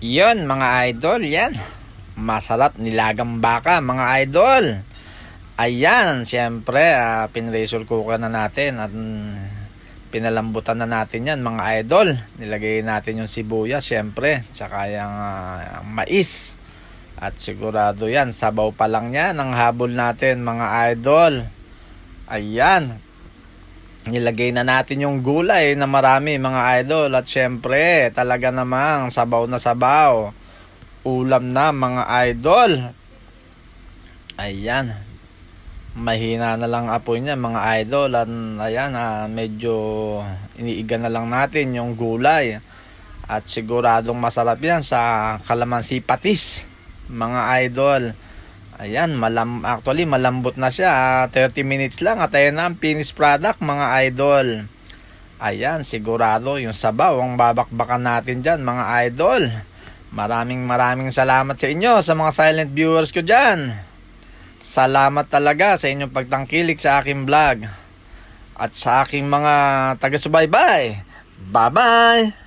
Yon mga idol, yan. Masarap nilagang baka mga idol. Ayan, siyempre, pinressure cooker na natin at pinalambutan na natin yan mga idol. Nilagay natin yung sibuyas, siyempre, tsaka yung mais. At sigurado yan, sabaw pa lang yan ang habol natin mga idol. Ayan. Nilagay na natin yung gulay na marami mga idol. At syempre talaga namang sabaw na sabaw. Ulam na mga idol. Ayan. Mahina na lang apoy niya mga idol. At ayan, medyo iniiga na lang natin yung gulay. At siguradong masarap yan sa kalamansi patis mga idol. Ayan, actually malambot na siya. 30 minutes lang at ayan na ang finished product mga idol. Ayan, sigurado yung sabaw ang babakbakan natin dyan mga idol. Maraming salamat sa inyo, sa mga silent viewers ko dyan. Salamat talaga sa inyong pagtangkilik sa aking vlog. At sa aking mga taga-subaybay. Bye bye!